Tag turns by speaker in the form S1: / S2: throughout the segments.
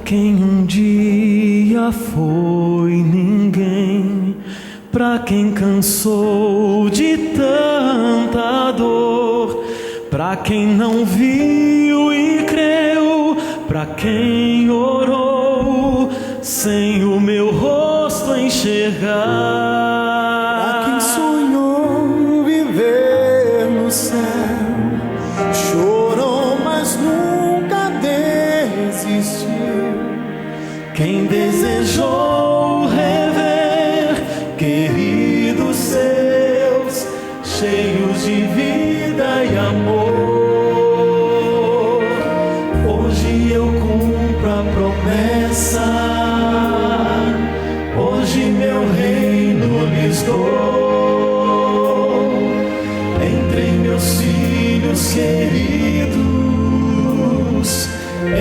S1: quem um dia foi ninguém, pra quem cansou de tanta dor, pra quem não viu e creu, pra quem orou sem o meu rosto enxergar,
S2: pra quem sonhou viver no céu, chorou mas nunca desistiu,
S1: quem desejou rever queridos seus, cheios de vida e amor. Hoje eu cumpro a promessa, hoje meu reino lhes dou, entre meus filhos queridos,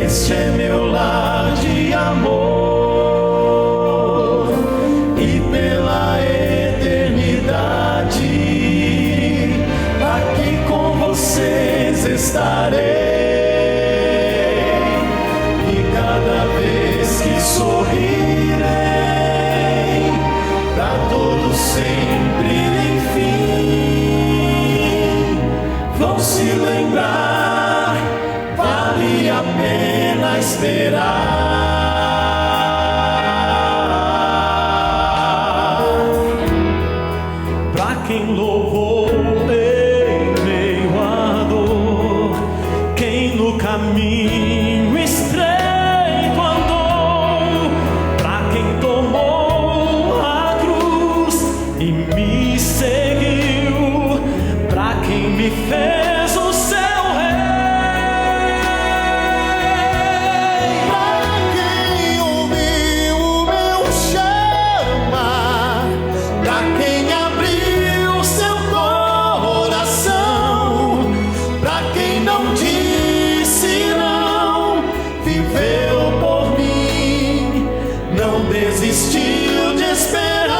S1: este é meu lar de amor. E pela eternidade aqui com vocês estarei, e cada vez que sorrirei, pra todos sempre, enfim, vão se lembrar, vale a pena esperar. Pra quem louvou em meio à dor, quem no caminho estreito andou, pra quem tomou a cruz e me seguiu, pra quem me fez o seu rei,
S2: pra quem ouviu o meu chamar, pra quem abriu seu coração, pra quem não disse não, viveu por mim, não desistiu de esperar.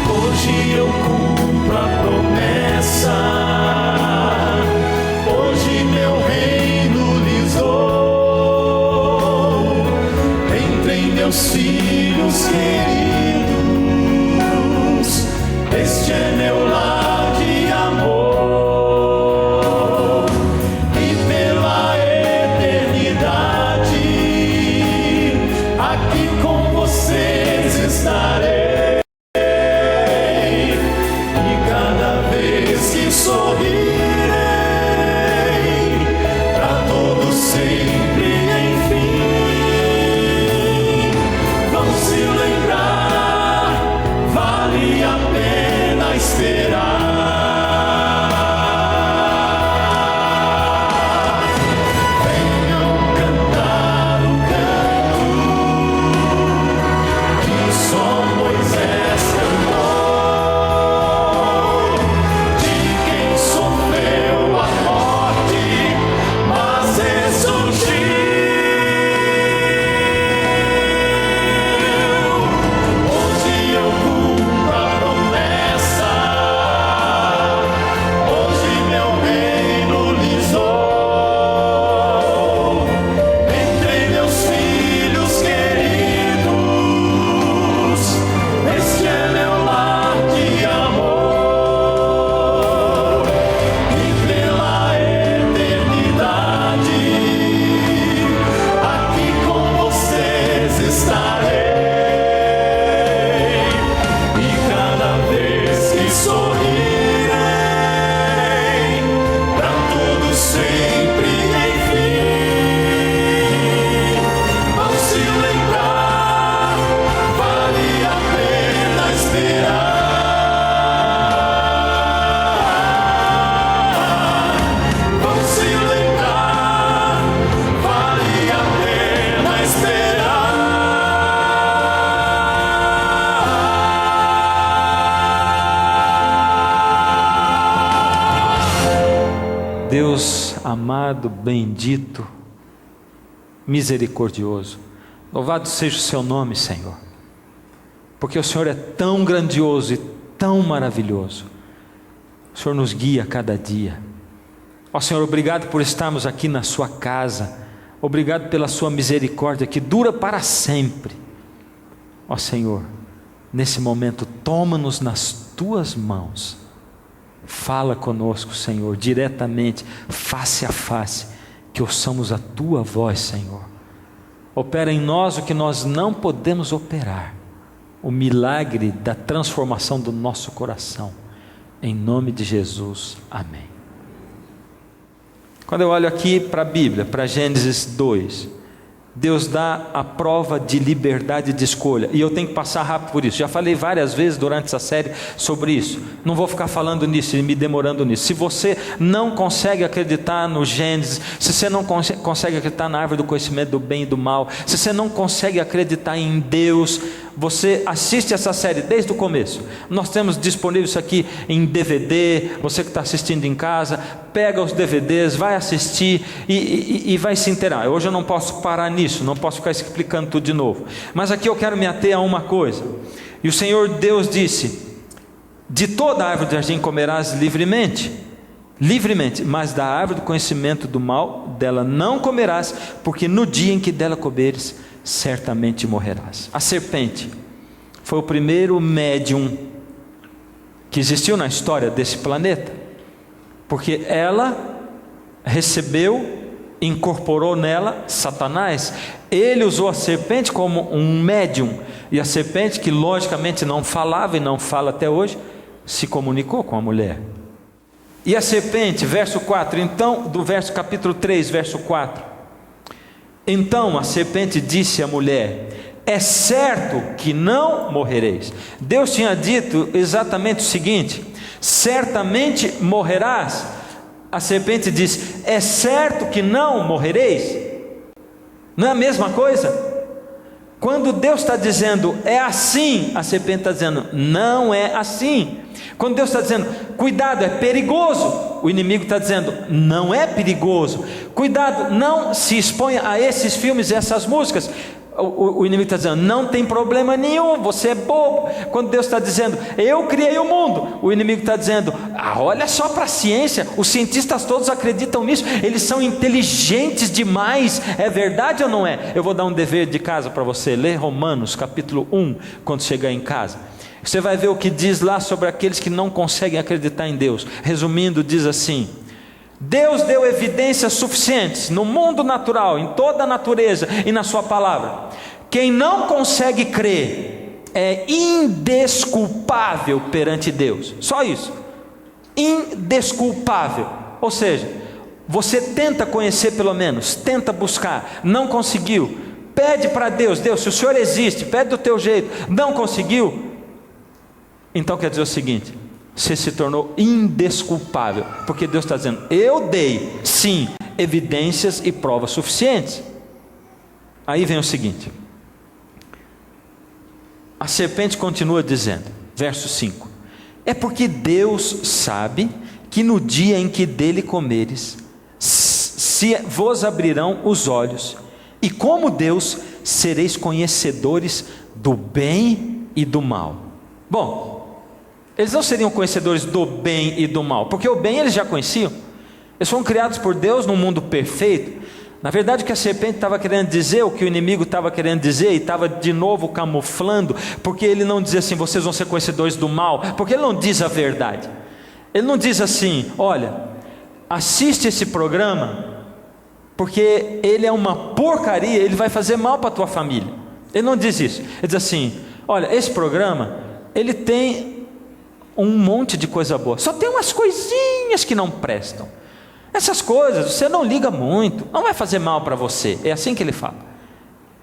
S1: hoje eu cumpro a promessa, hoje meu reino lhes dou, entre meus filhos queridos, este é meu lar de amor. E pela eternidade aqui com vocês estarei, e cada vez que sorrirei, pra todos sempre, enfim, vão se lembrar, vale a pena esperar. Venham cantar o canto que só Moisés cantou, de quem sofreu a morte, mas ressurgiu. Hoje eu cumpro a promessa, hoje meu reino lhes dou, entre meus filhos queridos, este é meu lar de amor. E pela eternidade aqui com vocês estarei, e cada vez que sorrirei, pra todos sempre, enfim, vão se lembrar, vale a pena esperar. Vão se lembrar, vale a pena esperar.
S3: Deus amado, bendito, misericordioso, louvado seja o seu nome, Senhor, porque o Senhor é tão grandioso e tão maravilhoso. O Senhor nos guia a cada dia, Ó Senhor, obrigado por estarmos aqui na sua casa, obrigado pela sua misericórdia que dura para sempre. Ó Senhor, nesse momento toma-nos nas tuas mãos, fala conosco, Senhor, diretamente, face a face, que ouçamos a tua voz, Senhor. Opera em nós o que nós não podemos operar, o milagre da transformação do nosso coração, em nome de Jesus, amém. Quando eu olho aqui para a Bíblia, para Gênesis 2, Deus dá a prova de liberdade de escolha, e eu tenho que passar rápido por isso. Já falei várias vezes durante essa série sobre isso, não vou ficar falando nisso e me demorando nisso. Se você não consegue acreditar no Gênesis, se você não consegue acreditar na árvore do conhecimento do bem e do mal, se você não consegue acreditar em Deus, você assiste essa série desde o começo. Nós temos disponível isso aqui em DVD. Você que está assistindo em casa, pega os DVDs, vai assistir e vai se inteirar. Hoje eu não posso parar nisso, não posso ficar explicando tudo de novo, mas aqui eu quero me ater a uma coisa. E o Senhor Deus disse: de toda árvore do jardim comerás livremente, mas da árvore do conhecimento do mal, dela não comerás, porque no dia em que dela comeres, certamente morrerás. A serpente foi o primeiro médium que existiu na história desse planeta, porque ela recebeu, incorporou nela Satanás. Ele usou a serpente como um médium, e a serpente, que logicamente não falava e não fala até hoje, se comunicou com a mulher. E a serpente, verso 4, então, do verso capítulo 3, verso 4: então a serpente disse à mulher: é certo que não morrereis. Deus tinha dito exatamente o seguinte: certamente morrerás. A serpente diz: é certo que não morrereis. Não é a mesma coisa? Quando Deus está dizendo é assim, a serpente está dizendo não é assim. Quando Deus está dizendo cuidado, é perigoso, o inimigo está dizendo não é perigoso. Cuidado, não se exponha a esses filmes e essas músicas, o inimigo está dizendo não tem problema nenhum, você é bobo. Quando Deus está dizendo eu criei o mundo, o inimigo está dizendo olha só para a ciência, os cientistas todos acreditam nisso, eles são inteligentes demais. É verdade ou não é? Eu vou dar um dever de casa para você. Lê Romanos capítulo 1 quando chegar em casa. Você vai ver o que diz lá sobre aqueles que não conseguem acreditar em Deus. Resumindo, diz assim: Deus deu evidências suficientes no mundo natural, em toda a natureza e na sua palavra. Quem não consegue crer é indesculpável perante Deus. Só isso. Indesculpável. Ou seja, você tenta conhecer, pelo menos tenta buscar, não conseguiu, pede para Deus: Deus, se o Senhor existe, pede do teu jeito, não conseguiu, então quer dizer o seguinte: você se tornou indesculpável, porque Deus está dizendo eu dei sim evidências e provas suficientes. Aí vem o seguinte, a serpente continua dizendo, verso 5: é porque Deus sabe que no dia em que dele comeres, se vos abrirão os olhos, e como Deus sereis conhecedores do bem e do mal. Bom, eles não seriam conhecedores do bem e do mal, porque o bem eles já conheciam. Eles foram criados por Deus num mundo perfeito. Na verdade, o que a serpente estava querendo dizer, o que o inimigo estava querendo dizer, e estava de novo camuflando, porque ele não dizia assim: vocês vão ser conhecedores do mal, porque ele não diz a verdade. Ele não diz assim: olha, assiste esse programa, porque ele é uma porcaria, ele vai fazer mal para a tua família. Ele não diz isso. Ele diz assim: olha, esse programa, ele tem um monte de coisa boa, só tem umas coisinhas que não prestam. Essas coisas você não liga muito, não vai fazer mal para você. É assim que ele fala.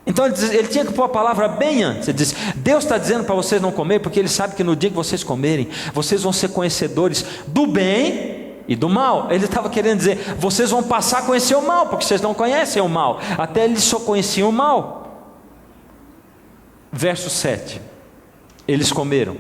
S3: Então ele tinha que pôr a palavra bem antes. Ele diz: Deus está dizendo para vocês não comer, porque Ele sabe que no dia que vocês comerem, vocês vão ser conhecedores do bem e do mal. Ele estava querendo dizer: vocês vão passar a conhecer o mal, porque vocês não conhecem o mal. Até eles só conheciam o mal. Verso 7: eles comeram.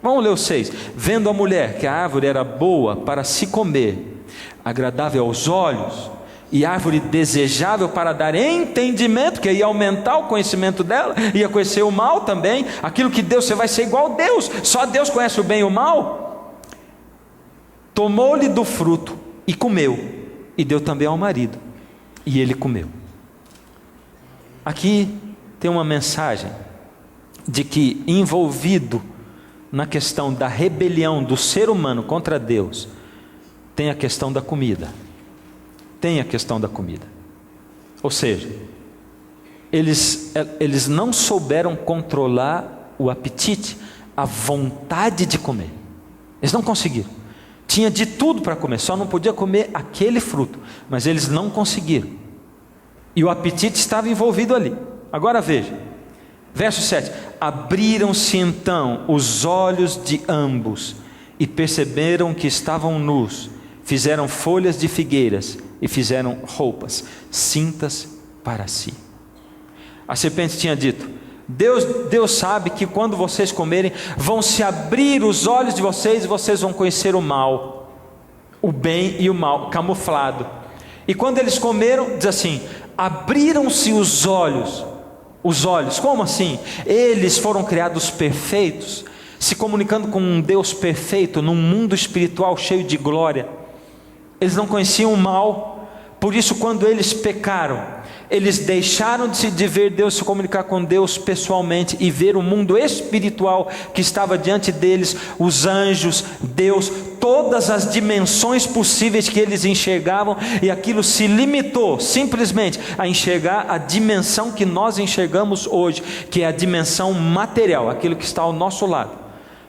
S3: Vamos ler o 6. Vendo a mulher que a árvore era boa para se comer, agradável aos olhos, e árvore desejável para dar entendimento, que ia aumentar o conhecimento dela, ia conhecer o mal também, aquilo que Deus, você vai ser igual a Deus, só Deus conhece o bem e o mal. Tomou-lhe do fruto e comeu, e deu também ao marido, e ele comeu. Aqui tem uma mensagem de que, envolvido na questão da rebelião do ser humano contra Deus, tem a questão da comida. Tem a questão da comida. Ou seja, eles não souberam controlar o apetite, a vontade de comer. Eles não conseguiram. Tinha de tudo para comer, só não podia comer aquele fruto, mas eles não conseguiram. E o apetite estava envolvido ali. Agora veja, verso 7: abriram-se então os olhos de ambos e perceberam que estavam nus, fizeram folhas de figueiras e fizeram roupas, cintas para si. A serpente tinha dito: Deus sabe que quando vocês comerem, vão se abrir os olhos de vocês e vocês vão conhecer o mal, o bem e o mal, camuflado. E quando eles comeram, diz assim, abriram-se os olhos. Os olhos, como assim? Eles foram criados perfeitos, se comunicando com um Deus perfeito, num mundo espiritual cheio de glória. Eles não conheciam o mal, por isso quando eles pecaram, eles deixaram de ver Deus, se comunicar com Deus pessoalmente e ver o mundo espiritual que estava diante deles, os anjos, Deus, todas as dimensões possíveis que eles enxergavam, e aquilo se limitou simplesmente a enxergar a dimensão que nós enxergamos hoje, que é a dimensão material, aquilo que está ao nosso lado.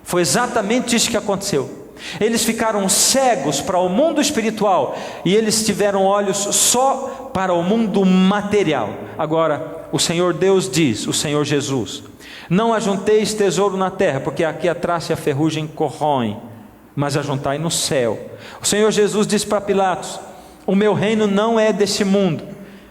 S3: Foi exatamente isso que aconteceu. Eles ficaram cegos para o mundo espiritual e eles tiveram olhos só para o mundo material. Agora, o Senhor Deus diz, o Senhor Jesus: não ajunteis tesouro na terra, porque aqui a traça e a ferrugem corroem, mas ajuntai no céu. O Senhor Jesus disse para Pilatos: o meu reino não é desse mundo.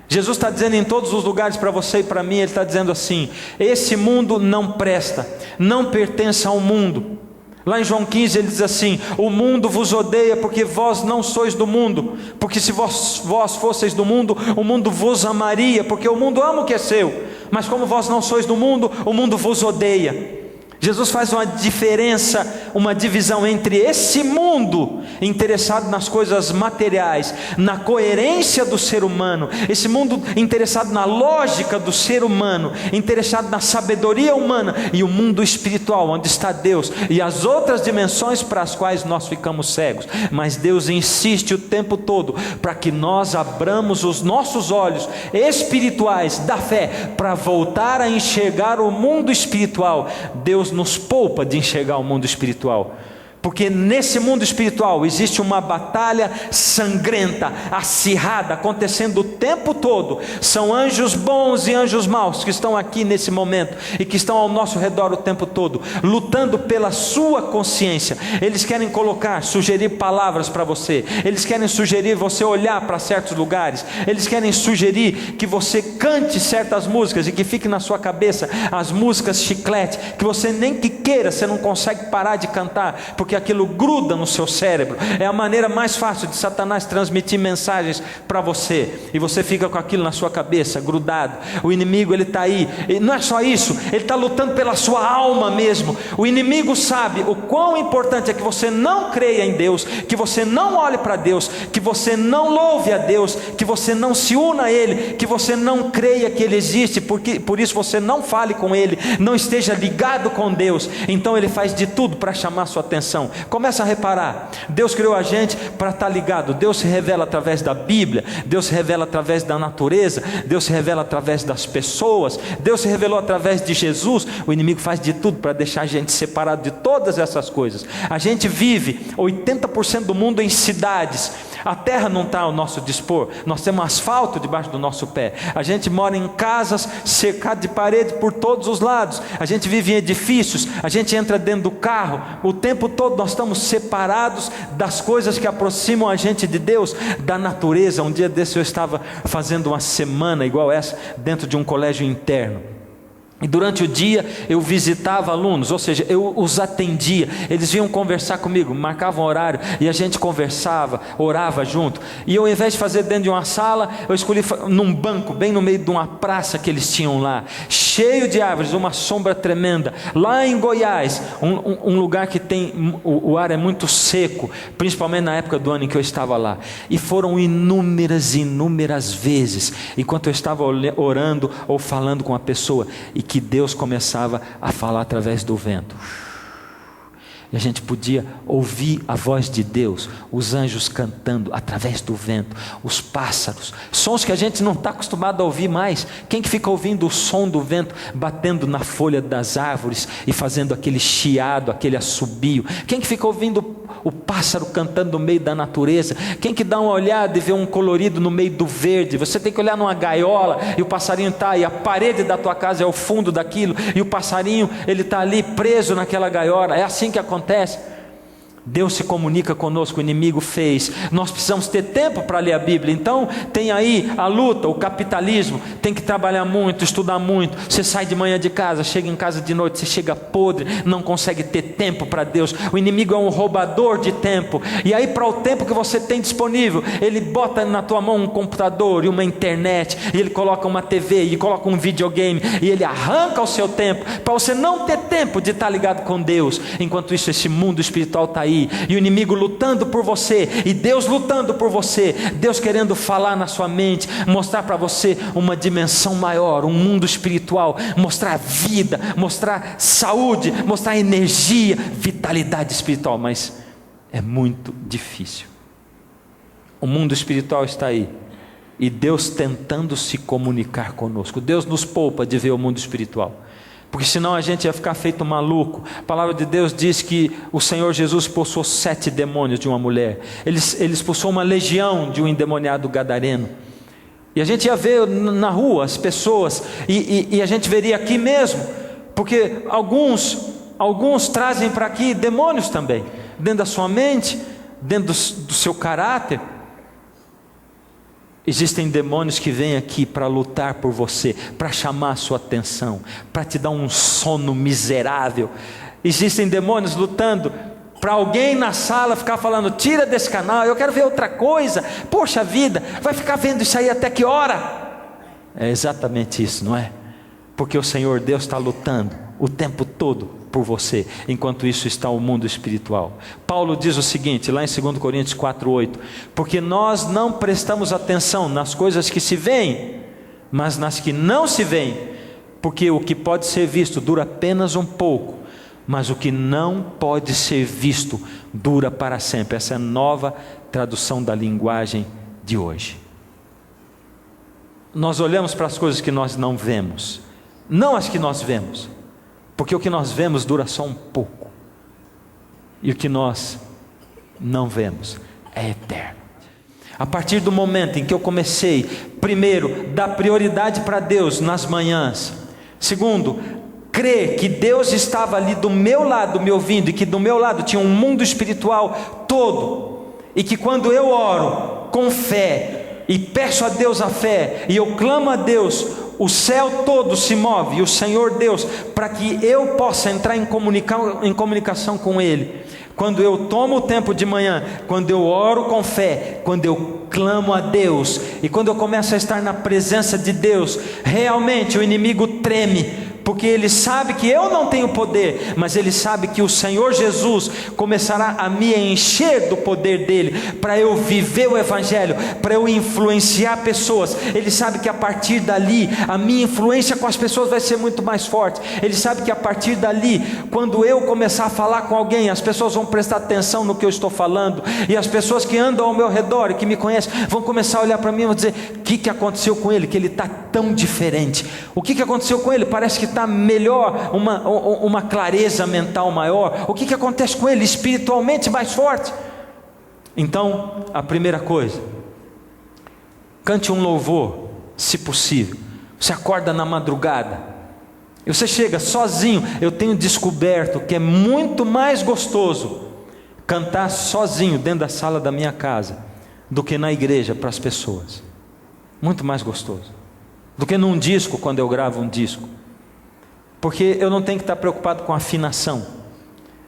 S3: Jesus está dizendo em todos os lugares para você e para mim, Ele está dizendo assim: esse mundo não presta, não pertence ao mundo. Lá em João 15 ele diz assim: o mundo vos odeia porque vós não sois do mundo, porque se vós fosseis do mundo, o mundo vos amaria, porque o mundo ama o que é seu, mas como vós não sois do mundo, o mundo vos odeia. Jesus faz uma diferença, uma divisão entre esse mundo interessado nas coisas materiais, na coerência do ser humano, esse mundo interessado na lógica do ser humano, interessado na sabedoria humana, e o mundo espiritual, onde está Deus, e as outras dimensões para as quais nós ficamos cegos. Mas Deus insiste o tempo todo para que nós abramos os nossos olhos espirituais da fé, para voltar a enxergar o mundo espiritual. Deus nos poupa de enxergar o mundo espiritual, porque nesse mundo espiritual existe uma batalha sangrenta, acirrada, acontecendo o tempo todo. São anjos bons e anjos maus que estão aqui nesse momento e que estão ao nosso redor o tempo todo, lutando pela sua consciência. Eles querem sugerir palavras para você, eles querem sugerir você olhar para certos lugares, eles querem sugerir que você cante certas músicas e que fique na sua cabeça as músicas chiclete, que você nem que queira, você não consegue parar de cantar, porque aquilo gruda no seu cérebro. É a maneira mais fácil de Satanás transmitir mensagens para você, e você fica com aquilo na sua cabeça, grudado. O inimigo, ele está aí, e não é só isso, ele está lutando pela sua alma mesmo. O inimigo sabe o quão importante é que você não creia em Deus, que você não olhe para Deus, que você não louve a Deus, que você não se una a Ele, que você não creia que Ele existe, porque por isso você não fale com Ele, não esteja ligado com Deus. Então ele faz de tudo para chamar a sua atenção. Começa a reparar, Deus criou a gente para estar ligado. Deus se revela através da Bíblia, Deus se revela através da natureza, Deus se revela através das pessoas, Deus se revelou através de Jesus. O inimigo faz de tudo para deixar a gente separado de todas essas coisas. A gente vive 80% do mundo em cidades. A terra não está ao nosso dispor, nós temos asfalto debaixo do nosso pé. A gente mora em casas cercadas de paredes por todos os lados. A gente vive em edifícios, a gente entra dentro do carro. O tempo todo nós estamos separados das coisas que aproximam a gente de Deus, da natureza. Um dia desse eu estava fazendo uma semana igual essa dentro de um colégio interno. E durante o dia eu visitava alunos, ou seja, eu os atendia. Eles vinham conversar comigo, marcavam horário e a gente conversava, orava junto. E eu, ao invés de fazer dentro de uma sala, eu escolhi num banco, bem no meio de uma praça que eles tinham lá, cheio de árvores, uma sombra tremenda. Lá em Goiás, um lugar que tem, o ar é muito seco, principalmente na época do ano em que eu estava lá. E foram inúmeras vezes, enquanto eu estava orando ou falando com a pessoa, e que Deus começava a falar através do vento. E a gente podia ouvir a voz de Deus, os anjos cantando através do vento, os pássaros, sons que a gente não está acostumado a ouvir mais. Quem que fica ouvindo o som do vento batendo na folha das árvores e fazendo aquele chiado, aquele assobio? Quem que fica ouvindo o pássaro cantando no meio da natureza? Quem que dá uma olhada e vê um colorido no meio do verde? Você tem que olhar numa gaiola e o passarinho está, e a parede da tua casa é o fundo daquilo, e o passarinho ele está ali preso naquela gaiola. É assim que acontece. Deus se comunica conosco, o inimigo fez. Nós precisamos ter tempo para ler a Bíblia. Então tem aí a luta, o capitalismo. Tem que trabalhar muito, estudar muito. Você sai de manhã de casa, chega em casa de noite, você chega podre, não consegue ter tempo para Deus. O inimigo é um roubador de tempo. E aí, para o tempo que você tem disponível, ele bota na tua mão um computador e uma internet, e ele coloca uma TV, e coloca um videogame, e ele arranca o seu tempo, para você não ter tempo de estar ligado com Deus. Enquanto isso, esse mundo espiritual está aí, e o inimigo lutando por você, e Deus lutando por você. Deus querendo falar na sua mente, mostrar para você uma dimensão maior, um mundo espiritual, mostrar vida, mostrar saúde, mostrar energia, vitalidade espiritual. Mas é muito difícil. O mundo espiritual está aí, e Deus tentando se comunicar conosco. Deus nos poupa de ver o mundo espiritual, porque senão a gente ia ficar feito maluco. A palavra de Deus diz que o Senhor Jesus expulsou 7 demônios de uma mulher. Ele expulsou uma legião de um endemoniado gadareno. E a gente ia ver na rua as pessoas, e a gente veria aqui mesmo, porque alguns trazem para aqui demônios também, dentro da sua mente, dentro do seu caráter. Existem demônios que vêm aqui para lutar por você, para chamar a sua atenção, para te dar um sono miserável. Existem demônios lutando para alguém na sala ficar falando: tira desse canal, eu quero ver outra coisa. Poxa vida, vai ficar vendo isso aí até que hora? É exatamente isso, não é? Porque o Senhor Deus está lutando o tempo todo por você. Enquanto isso está o mundo espiritual. Paulo diz o seguinte, lá em 2 Coríntios 4:8: porque nós não prestamos atenção nas coisas que se veem, mas nas que não se veem, porque o que pode ser visto dura apenas um pouco, mas o que não pode ser visto dura para sempre. Essa é a nova tradução da linguagem de hoje. Nós olhamos para as coisas que nós não vemos, não as que nós vemos, porque o que nós vemos dura só um pouco, e o que nós não vemos é eterno. A partir do momento em que eu comecei, primeiro, dar prioridade para Deus nas manhãs, segundo, crer que Deus estava ali do meu lado me ouvindo, e que do meu lado tinha um mundo espiritual todo, e que quando eu oro com fé e peço a Deus a fé, e eu clamo a Deus, o céu todo se move, e o Senhor Deus, para que eu possa entrar em comunicação com Ele. Quando eu tomo o tempo de manhã, quando eu oro com fé, quando eu clamo a Deus, e quando eu começo a estar na presença de Deus, realmente o inimigo treme, porque ele sabe que eu não tenho poder, mas ele sabe que o Senhor Jesus começará a me encher do poder dele, para eu viver o Evangelho, para eu influenciar pessoas. Ele sabe que a partir dali, a minha influência com as pessoas vai ser muito mais forte. Ele sabe que a partir dali, quando eu começar a falar com alguém, as pessoas vão prestar atenção no que eu estou falando, e as pessoas que andam ao meu redor e que me conhecem, vão começar a olhar para mim e vão dizer: o que aconteceu com ele, que ele está tão diferente? O que aconteceu com ele? Parece que está melhor, uma clareza mental maior. O que acontece com ele? Espiritualmente mais forte. Então, a primeira coisa, cante um louvor, se possível. Você acorda na madrugada, e você chega sozinho. Eu tenho descoberto que é muito mais gostoso cantar sozinho dentro da sala da minha casa do que na igreja para as pessoas. Muito mais gostoso do que num disco, quando eu gravo um disco. Porque eu não tenho que estar preocupado com afinação,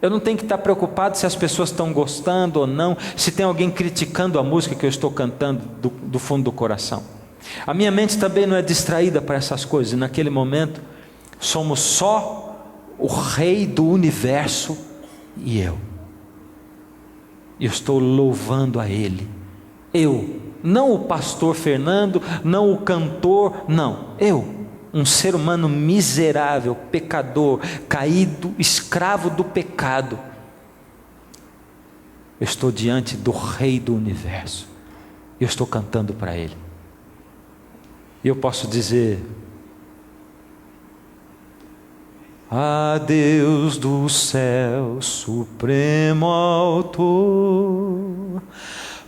S3: eu não tenho que estar preocupado se as pessoas estão gostando ou não, se tem alguém criticando a música que eu estou cantando do fundo do coração. A minha mente também não é distraída para essas coisas, e naquele momento Somos só o Rei do universo e eu. Eu estou louvando a Ele. Eu, não o pastor Fernando, não o cantor, não. Eu, um ser humano miserável, pecador, caído, escravo do pecado. Eu estou diante do Rei do universo. Eu estou cantando para Ele. E eu posso dizer: a Deus do céu, supremo autor,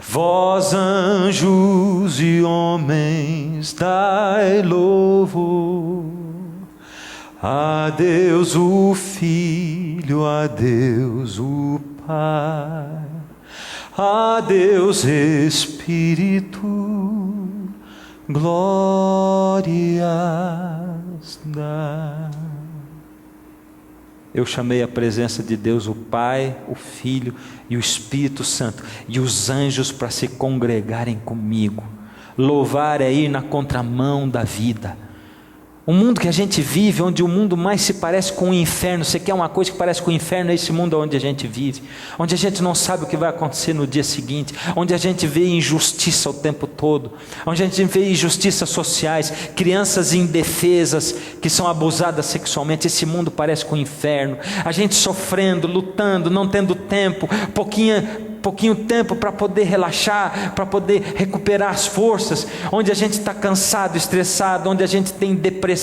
S3: vós anjos e homens dai louvor. A Deus o Filho, a Deus o Pai, a Deus Espírito, glórias dá. Eu chamei a presença de Deus, o Pai, o Filho e o Espírito Santo, e os anjos para se congregarem comigo. Louvar é ir na contramão da vida. O mundo que a gente vive, onde o mundo mais se parece com o inferno. Você quer uma coisa que parece com o inferno? É esse mundo onde a gente vive, onde a gente não sabe o que vai acontecer no dia seguinte, onde a gente vê injustiça o tempo todo, onde a gente vê injustiças sociais, crianças indefesas que são abusadas sexualmente. Esse mundo parece com o inferno. A gente sofrendo, lutando, não tendo tempo, pouquinho tempo para poder relaxar, para poder recuperar as forças, onde a gente está cansado, estressado, onde a gente tem depressão.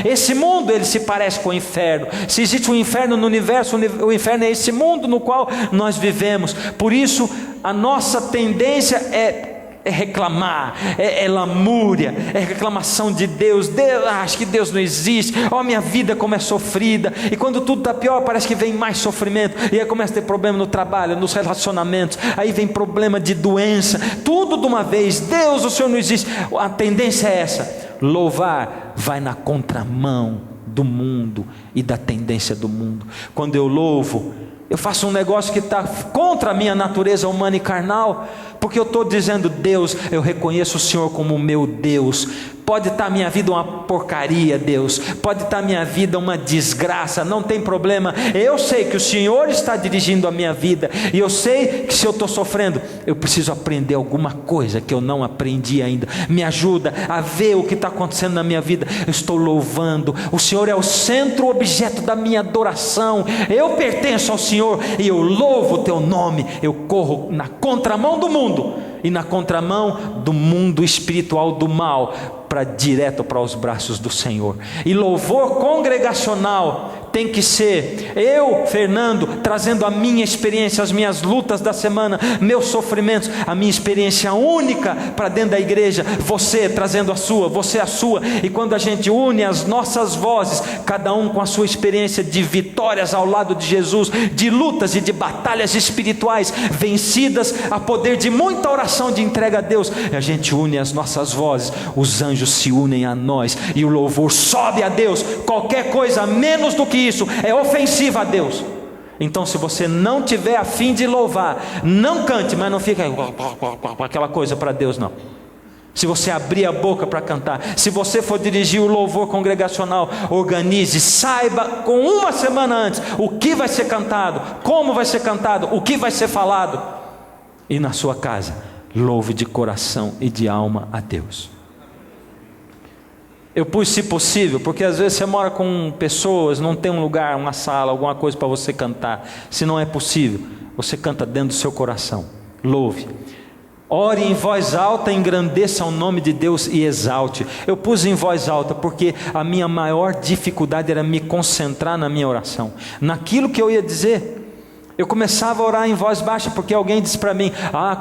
S3: Esse mundo, ele se parece com o inferno. Se existe um inferno no universo, o inferno é esse mundo no qual nós vivemos. Por isso a nossa tendência é reclamar, é lamúria, é reclamação de Deus. Acho que Deus não existe, minha vida como é sofrida. E quando tudo está pior, parece que vem mais sofrimento, e aí começa a ter problema no trabalho, nos relacionamentos, aí vem problema de doença, tudo de uma vez. Deus, o Senhor não existe. A tendência é essa. Louvar vai na contramão do mundo e da tendência do mundo. Quando eu louvo, eu faço um negócio que está contra a minha natureza humana e carnal, porque eu estou dizendo: Deus, eu reconheço o Senhor como meu Deus. Pode estar a minha vida uma porcaria, Deus, pode estar a minha vida uma desgraça, não tem problema. Eu sei que o Senhor está dirigindo a minha vida, e eu sei que se eu estou sofrendo, eu preciso aprender alguma coisa que eu não aprendi ainda. Me ajuda a ver o que está acontecendo na minha vida. Eu estou louvando, o Senhor é o centro, o objeto da minha adoração. Eu pertenço ao Senhor e eu louvo o teu nome. Eu corro na contramão do mundo e na contramão do mundo espiritual do mal, para direto para os braços do Senhor. E louvor congregacional tem que ser eu, Fernando, trazendo a minha experiência, as minhas lutas da semana, meus sofrimentos, a minha experiência única para dentro da igreja, você trazendo a sua, você a sua. E quando a gente une as nossas vozes, cada um com a sua experiência de vitórias ao lado de Jesus, de lutas e de batalhas espirituais vencidas a poder de muita oração de entrega a Deus, e a gente une as nossas vozes, os anjos se unem a nós e o louvor sobe a Deus. Qualquer coisa menos do que isso é ofensiva a Deus. Então, se você não tiver a fim de louvar, não cante, mas não fica com aquela coisa para Deus, não. Se você abrir a boca para cantar, se você for dirigir o louvor congregacional, organize, saiba com uma semana antes o que vai ser cantado, como vai ser cantado, o que vai ser falado, e na sua casa louve de coração e de alma a Deus. Eu pus se possível, porque às vezes você mora com pessoas, não tem um lugar, uma sala, alguma coisa para você cantar. Se não é possível, você canta dentro do seu coração. Louve. Ore em voz alta, engrandeça o nome de Deus e exalte. Eu pus em voz alta porque a minha maior dificuldade era me concentrar na minha oração, naquilo que eu ia dizer. Eu começava a orar em voz baixa, porque alguém disse para mim: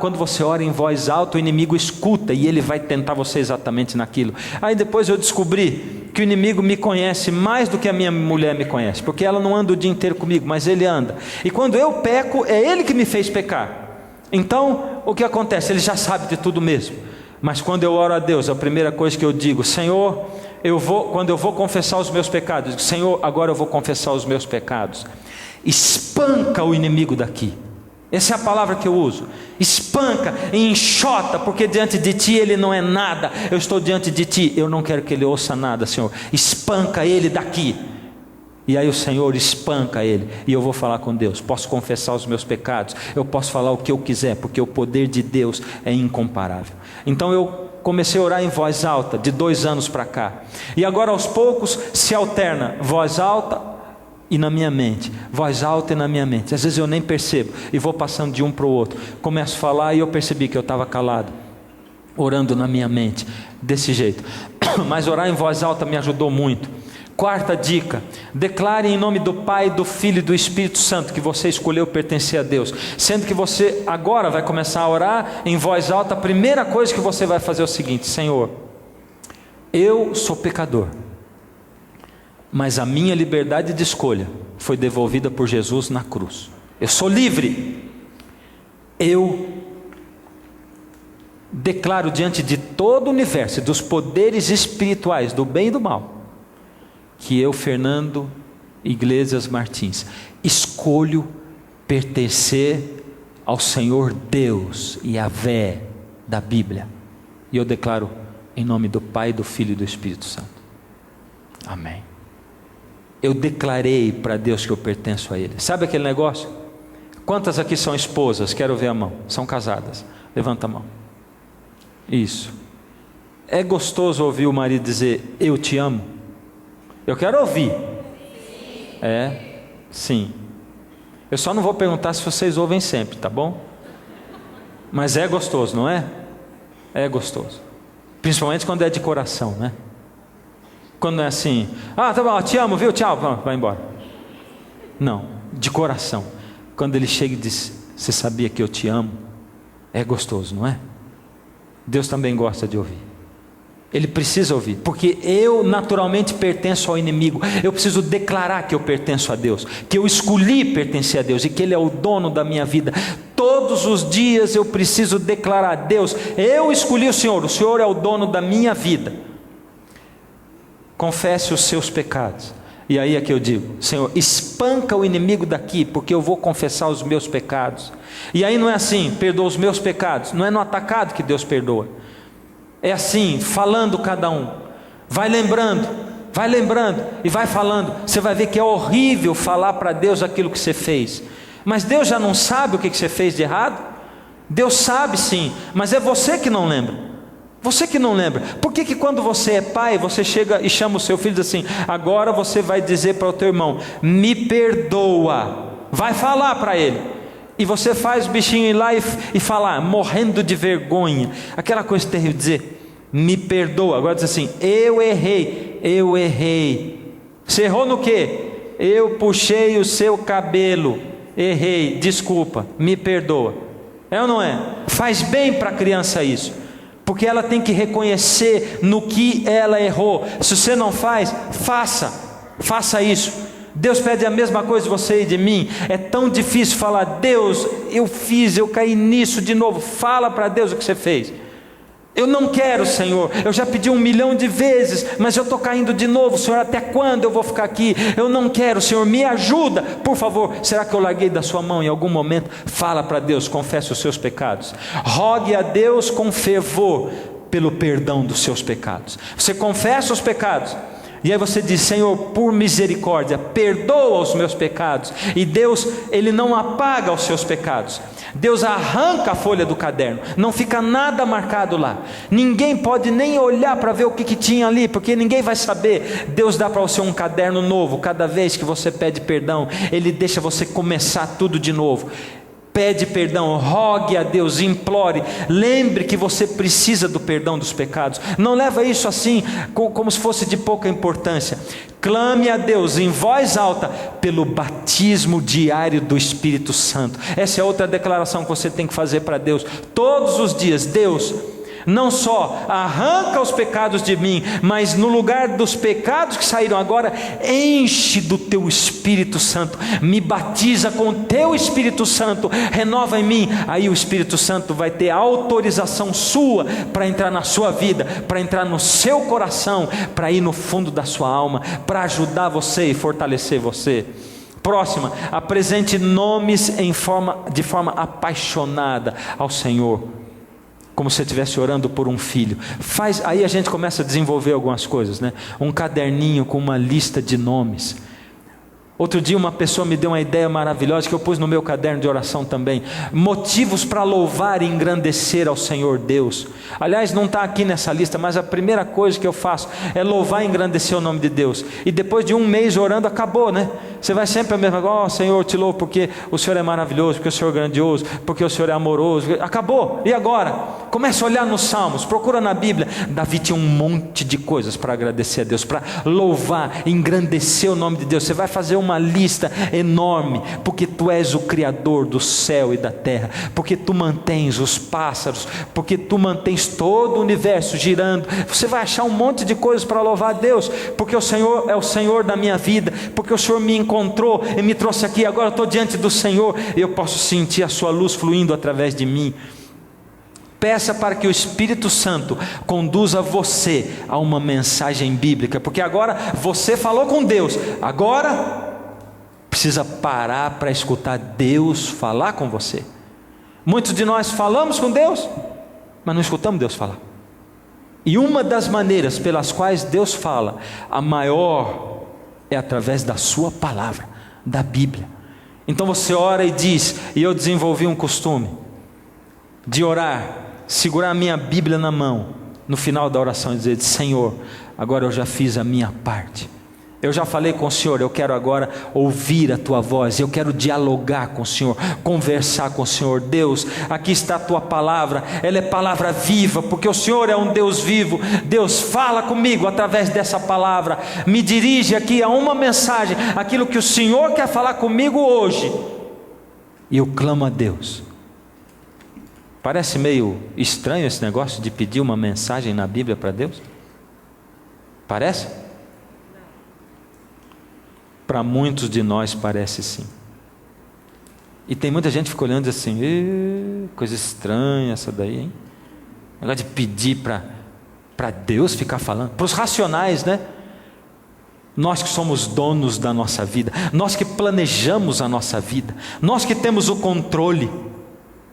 S3: quando você ora em voz alta, o inimigo escuta e ele vai tentar você exatamente naquilo. Aí depois eu descobri que o inimigo me conhece mais do que a minha mulher me conhece, porque ela não anda o dia inteiro comigo, mas ele anda. E quando eu peco, é ele que me fez pecar. Então, o que acontece? Ele já sabe de tudo mesmo. Mas quando eu oro a Deus, a primeira coisa que eu digo: Senhor, quando eu vou confessar os meus pecados, eu digo: Senhor, agora eu vou confessar os meus pecados. Espanca o inimigo daqui. Essa é a palavra que eu uso. Espanca e enxota, porque diante de ti ele não é nada. Eu estou diante de ti, eu não quero que ele ouça nada, Senhor. Espanca ele daqui. E aí o Senhor espanca ele, e eu vou falar com Deus. Posso confessar os meus pecados, eu posso falar o que eu quiser, porque o poder de Deus é incomparável. Então eu comecei a orar em voz alta, de 2 anos para cá. E agora aos poucos se alterna voz alta e na minha mente, voz alta e na minha mente. Às vezes eu nem percebo, e vou passando de um para o outro. Começo a falar e eu percebi que eu estava calado, orando na minha mente, desse jeito. Mas orar em voz alta me ajudou muito. 4ª dica: declare em nome do Pai, do Filho e do Espírito Santo que você escolheu pertencer a Deus. Sendo que você agora vai começar a orar em voz alta. A primeira coisa que você vai fazer é o seguinte: Senhor, eu sou pecador, mas a minha liberdade de escolha foi devolvida por Jesus na cruz. Eu sou livre. Eu declaro diante de todo o universo, dos poderes espirituais, do bem e do mal, que eu, Fernando Iglesias Martins, escolho pertencer ao Senhor Deus, Yahvé da Bíblia. E eu declaro em nome do Pai, do Filho e do Espírito Santo. Amém. Eu declarei para Deus que eu pertenço a Ele. Sabe aquele negócio? Quantas aqui são esposas? Quero ver a mão. São casadas. Levanta a mão. Isso. É gostoso ouvir o marido dizer: eu te amo. Eu quero ouvir. Sim. Eu só não vou perguntar se vocês ouvem sempre, tá bom? Mas é gostoso, não é? É gostoso. Principalmente quando é de coração, né? Quando não é assim: tá bom, te amo, viu? Tchau, vai embora. Não, de coração. Quando ele chega e diz: você sabia que eu te amo? É gostoso, não é? Deus também gosta de ouvir. Ele precisa ouvir, porque eu naturalmente pertenço ao inimigo. Eu preciso declarar que eu pertenço a Deus, que eu escolhi pertencer a Deus e que Ele é o dono da minha vida. Todos os dias eu preciso declarar: Deus, eu escolhi o Senhor é o dono da minha vida. Confesse os seus pecados. E aí é que eu digo: Senhor, espanca o inimigo daqui, porque eu vou confessar os meus pecados. E aí não é assim: perdoa os meus pecados. Não é no atacado que Deus perdoa. É assim, falando cada um. Vai lembrando e vai falando. Você vai ver que é horrível falar para Deus aquilo que você fez. Mas Deus já não sabe o que você fez de errado? Deus sabe sim, mas é você que não lembra. Você que não lembra. Por que quando você é pai, você chega e chama o seu filho e diz assim: agora você vai dizer para o teu irmão: me perdoa. Vai falar para ele. E você faz o bichinho ir lá e falar, morrendo de vergonha. Aquela coisa terrível, dizer: me perdoa. Agora diz assim: eu errei. Você errou no quê? Eu puxei o seu cabelo. Errei, desculpa, me perdoa. É ou não é? Faz bem para a criança isso, porque ela tem que reconhecer no que ela errou. Se você não faz, faça isso. Deus pede a mesma coisa de você e de mim. É tão difícil falar: Deus, eu caí nisso de novo. Fala para Deus o que você fez. Eu não quero, Senhor, eu já pedi 1 milhão de vezes, mas eu estou caindo de novo, Senhor, até quando eu vou ficar aqui? Eu não quero, Senhor, me ajuda, por favor. Será que eu larguei da sua mão em algum momento? Fala para Deus, confesse os seus pecados. Rogue a Deus com fervor pelo perdão dos seus pecados. Você confessa os pecados, e aí você diz: Senhor, por misericórdia, perdoa os meus pecados. E Deus, Ele não apaga os seus pecados. Deus arranca a folha do caderno, não fica nada marcado lá. Ninguém pode nem olhar para ver o que tinha ali, porque ninguém vai saber. Deus dá para você um caderno novo. Cada vez que você pede perdão, Ele deixa você começar tudo de novo. Pede perdão, rogue a Deus, implore, lembre que você precisa do perdão dos pecados. Não leva isso assim como se fosse de pouca importância. Clame a Deus em voz alta pelo batismo diário do Espírito Santo. Essa é outra declaração que você tem que fazer para Deus todos os dias. Deus, não só arranca os pecados de mim, mas no lugar dos pecados que saíram agora, enche do teu Espírito Santo, me batiza com o teu Espírito Santo, renova em mim. Aí o Espírito Santo vai ter autorização sua para entrar na sua vida, para entrar no seu coração, para ir no fundo da sua alma, para ajudar você e fortalecer você. Próxima, apresente nomes de forma apaixonada ao Senhor, como se você estivesse orando por um filho. Aí a gente começa a desenvolver algumas coisas, né? Um caderninho com uma lista de nomes. Outro dia uma pessoa me deu uma ideia maravilhosa que eu pus no meu caderno de oração também. Motivos para louvar e engrandecer ao Senhor Deus. Aliás, não está aqui nessa lista, mas a primeira coisa que eu faço é louvar e engrandecer o nome de Deus. E depois de um mês orando, acabou, né? Você vai sempre a mesma coisa: ó, Senhor, eu te louvo porque o Senhor é maravilhoso, porque o Senhor é grandioso, porque o Senhor é amoroso. Acabou. E agora? Comece a olhar nos Salmos, procura na Bíblia. Davi tinha um monte de coisas para agradecer a Deus, para louvar, engrandecer o nome de Deus. Você vai fazer uma lista enorme, porque tu és o Criador do céu e da terra, porque tu mantens os pássaros, porque tu mantens todo o universo girando. Você vai achar um monte de coisas para louvar a Deus, porque o Senhor é o Senhor da minha vida, porque o Senhor me encontrou e me trouxe aqui. Agora eu estou diante do Senhor e eu posso sentir a sua luz fluindo através de mim. Peça para que o Espírito Santo conduza você a uma mensagem bíblica, porque agora você falou com Deus, agora precisa parar para escutar Deus falar com você. Muitos de nós falamos com Deus, mas não escutamos Deus falar. E uma das maneiras pelas quais Deus fala, a maior, é através da sua palavra, da Bíblia. Então você ora e diz, e eu desenvolvi um costume de orar, segurar a minha Bíblia na mão, no final da oração, e dizer: Senhor, agora eu já fiz a minha parte, eu já falei com o Senhor, eu quero agora ouvir a Tua voz, eu quero dialogar com o Senhor, conversar com o Senhor. Deus, aqui está a Tua palavra, ela é palavra viva, porque o Senhor é um Deus vivo. Deus, fala comigo através dessa palavra, me dirige aqui a uma mensagem, aquilo que o Senhor quer falar comigo hoje. E eu clamo a Deus. Parece meio estranho esse negócio de pedir uma mensagem na Bíblia para Deus? Parece? Para muitos de nós parece sim. E tem muita gente que fica olhando assim: coisa estranha essa daí, hein? Negócio de pedir para Deus ficar falando. Para os racionais, né? Nós que somos donos da nossa vida, nós que planejamos a nossa vida, nós que temos o controle.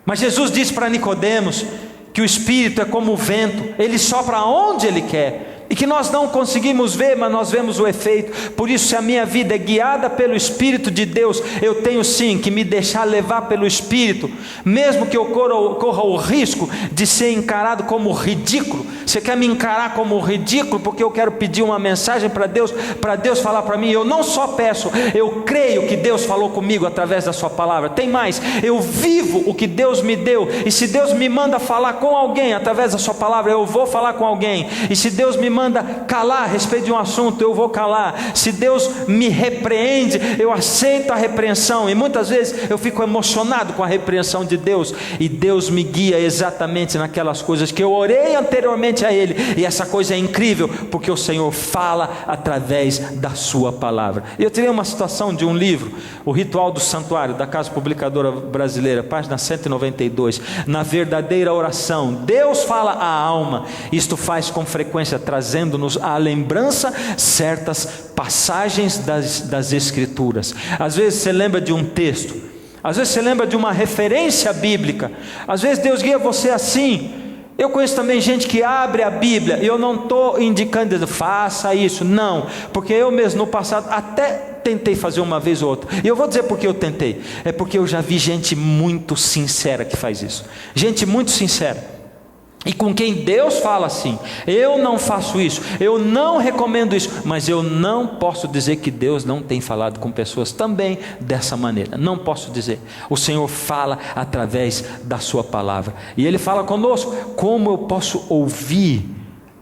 S3: Mas Jesus disse para Nicodemos que o Espírito é como o vento, ele sopra onde ele quer, e que nós não conseguimos ver, mas nós vemos o efeito. Por isso, se a minha vida é guiada pelo Espírito de Deus, eu tenho sim que me deixar levar pelo Espírito, mesmo que eu corra o risco de ser encarado como ridículo. Você quer me encarar como ridículo porque eu quero pedir uma mensagem para Deus falar para mim? Eu não só peço, eu creio que Deus falou comigo através da sua palavra. Tem mais, eu vivo o que Deus me deu, e se Deus me manda falar com alguém através da sua palavra, eu vou falar com alguém. E se Deus me manda calar a respeito de um assunto, eu vou calar. Se Deus me repreende, eu aceito a repreensão. E muitas vezes eu fico emocionado com a repreensão de Deus, e Deus me guia exatamente naquelas coisas que eu orei anteriormente a Ele. E essa coisa é incrível, porque o Senhor fala através da sua palavra. Eu tirei uma citação de um livro, O Ritual do Santuário, da Casa Publicadora Brasileira, página 192. Na verdadeira oração, Deus fala à alma. Isto faz com frequência, trazendo-nos à lembrança certas passagens das Escrituras. Às vezes você lembra de um texto, às vezes você lembra de uma referência bíblica, às vezes Deus guia você assim. Eu conheço também gente que abre a Bíblia, e eu não estou indicando, faça isso, não, porque eu mesmo no passado até tentei fazer uma vez ou outra, e eu vou dizer porque eu tentei, é porque eu já vi gente muito sincera que faz isso, gente muito sincera, e com quem Deus fala assim: eu não faço isso, eu não recomendo isso, mas eu não posso dizer que Deus não tem falado com pessoas também dessa maneira, não posso dizer. O Senhor fala através da sua palavra, e Ele fala conosco. Como eu posso ouvir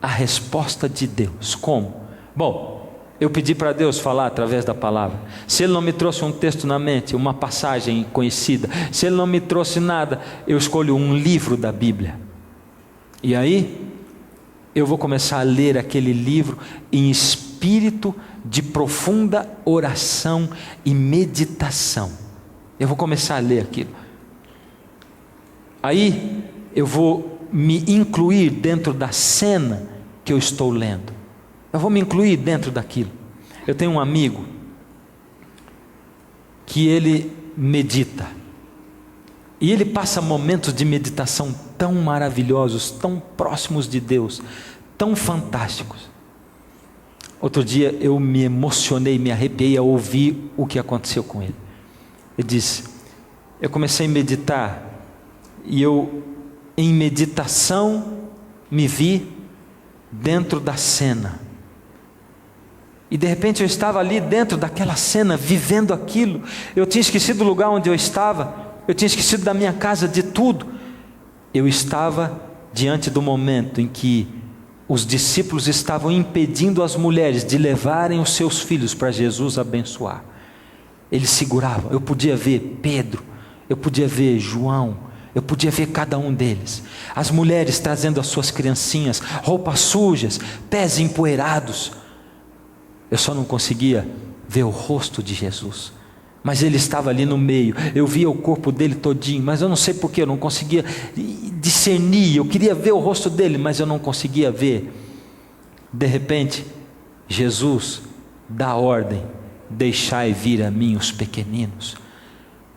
S3: a resposta de Deus? Como? Bom, eu pedi para Deus falar através da palavra. Se Ele não me trouxe um texto na mente, uma passagem conhecida, se Ele não me trouxe nada, eu escolho um livro da Bíblia. E aí, eu vou começar a ler aquele livro em espírito de profunda oração e meditação. Eu vou começar a ler aquilo. Aí, eu vou me incluir dentro da cena que eu estou lendo. Eu vou me incluir dentro daquilo. Eu tenho um amigo que ele medita. E ele passa momentos de meditação tão maravilhosos, tão próximos de Deus, tão fantásticos. Outro dia eu me emocionei, me arrepiei ao ouvir o que aconteceu com ele. Ele disse: eu comecei a meditar e eu, em meditação, me vi dentro da cena. E de repente eu estava ali dentro daquela cena, vivendo aquilo. Eu tinha esquecido do lugar onde eu estava, eu tinha esquecido da minha casa, de tudo. Eu estava diante do momento em que os discípulos estavam impedindo as mulheres de levarem os seus filhos para Jesus abençoar. Eles seguravam. Eu podia ver Pedro, eu podia ver João, eu podia ver cada um deles. As mulheres trazendo as suas criancinhas, roupas sujas, pés empoeirados. Eu só não conseguia ver o rosto de Jesus, mas ele estava ali no meio. Eu via o corpo dele todinho, mas eu não sei porquê, eu não conseguia discernir. Eu queria ver o rosto dele, mas eu não conseguia ver. De repente, Jesus dá a ordem: deixai vir a mim os pequeninos.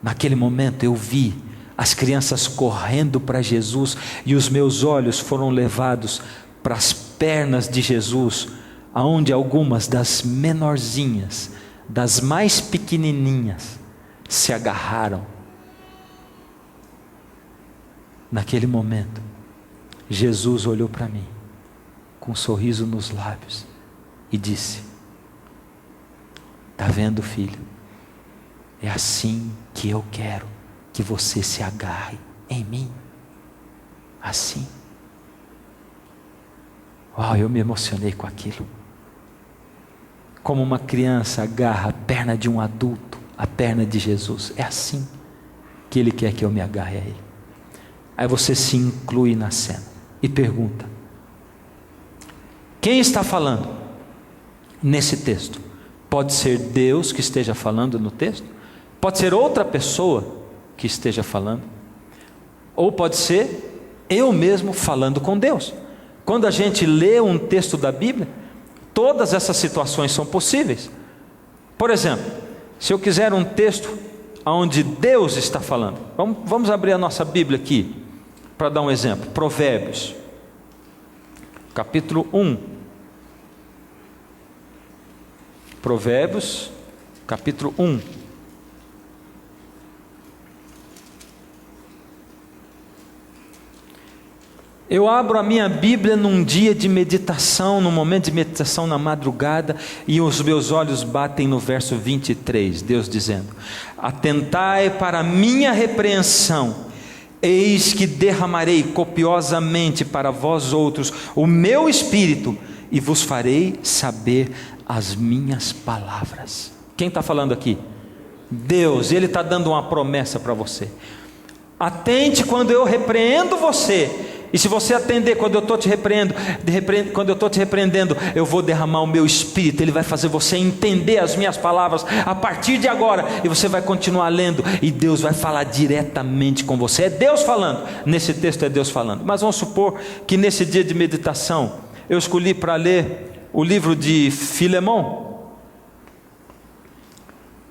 S3: Naquele momento eu vi as crianças correndo para Jesus, e os meus olhos foram levados para as pernas de Jesus, aonde algumas das menorzinhas, das mais pequenininhas, se agarraram. Naquele momento, Jesus olhou para mim, com um sorriso nos lábios, e disse: está vendo, filho? É assim que eu quero que você se agarre em mim. Assim. Uau, eu me emocionei com aquilo. Como uma criança agarra a perna de um adulto, a perna de Jesus. É assim que Ele quer que eu me agarre a Ele. Aí você se inclui na cena e pergunta: quem está falando nesse texto? Pode ser Deus que esteja falando no texto, pode ser outra pessoa que esteja falando, ou pode ser eu mesmo falando com Deus. Quando a gente lê um texto da Bíblia, todas essas situações são possíveis. Por exemplo, se eu quiser um texto onde Deus está falando, vamos abrir a nossa Bíblia aqui, para dar um exemplo. Provérbios, capítulo 1. Provérbios, capítulo 1. Eu abro a minha Bíblia num dia de meditação, num momento de meditação na madrugada, e os meus olhos batem no verso 23, Deus dizendo: atentai para a minha repreensão, eis que derramarei copiosamente para vós outros o meu espírito, e vos farei saber as minhas palavras. Quem está falando aqui? Deus. Ele está dando uma promessa para você. Atente quando eu repreendo você. E se você atender quando eu estou te repreendendo, eu vou derramar o meu espírito. Ele vai fazer você entender as minhas palavras a partir de agora. E você vai continuar lendo, e Deus vai falar diretamente com você. É Deus falando. Nesse texto é Deus falando. Mas vamos supor que nesse dia de meditação eu escolhi para ler o livro de Filemão.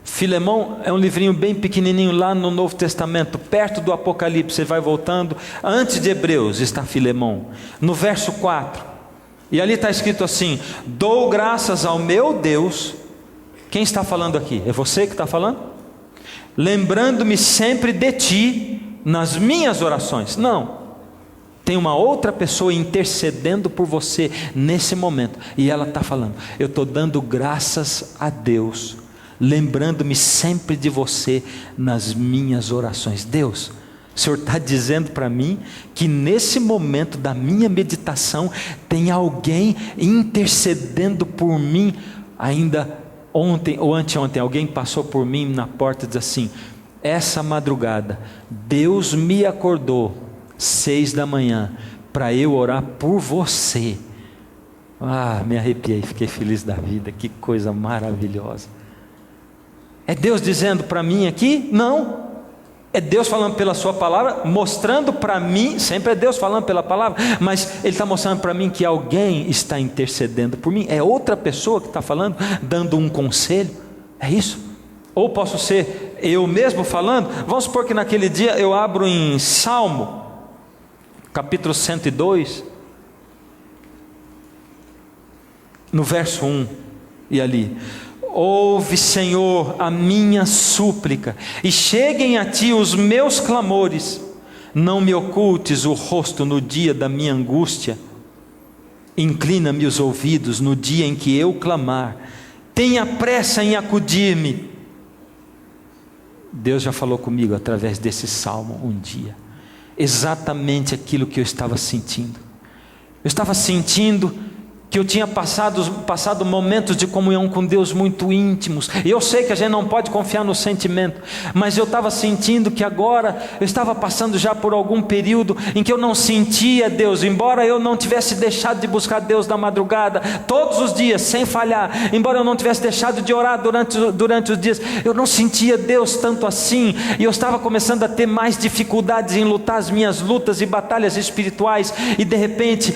S3: Filemão é um livrinho bem pequenininho lá no Novo Testamento, perto do Apocalipse. Você vai voltando, antes de Hebreus está Filemão, no verso 4, e ali está escrito assim: dou graças ao meu Deus. Quem está falando aqui? É você que está falando? Lembrando-me sempre de ti nas minhas orações. Não, tem uma outra pessoa intercedendo por você nesse momento, e ela está falando: eu estou dando graças a Deus, lembrando-me sempre de você nas minhas orações. Deus, o Senhor está dizendo para mim que nesse momento da minha meditação tem alguém intercedendo por mim. Ainda ontem ou anteontem alguém passou por mim na porta e disse assim: essa madrugada Deus me acordou 6 da manhã para eu orar por você. Me arrepiei, fiquei feliz da vida. Que coisa maravilhosa. É Deus dizendo para mim aqui? Não. É Deus falando pela sua palavra, mostrando para mim. Sempre é Deus falando pela palavra, mas Ele está mostrando para mim que alguém está intercedendo por mim. É outra pessoa que está falando, dando um conselho. É isso. Ou posso ser eu mesmo falando. Vamos supor que naquele dia eu abro em Salmo, capítulo 102, no verso 1, e ali: ouve, Senhor, a minha súplica, e cheguem a ti os meus clamores. Não me ocultes o rosto no dia da minha angústia. Inclina-me os ouvidos no dia em que eu clamar. Tenha pressa em acudir-me. Deus já falou comigo através desse salmo um dia, exatamente aquilo que eu estava sentindo. Eu estava sentindo que eu tinha passado momentos de comunhão com Deus muito íntimos. E eu sei que a gente não pode confiar no sentimento, mas eu estava sentindo que agora eu estava passando já por algum período em que eu não sentia Deus, embora eu não tivesse deixado de buscar Deus na madrugada, todos os dias, sem falhar, embora eu não tivesse deixado de orar durante os dias, eu não sentia Deus tanto assim, e eu estava começando a ter mais dificuldades em lutar as minhas lutas e batalhas espirituais, e de repente,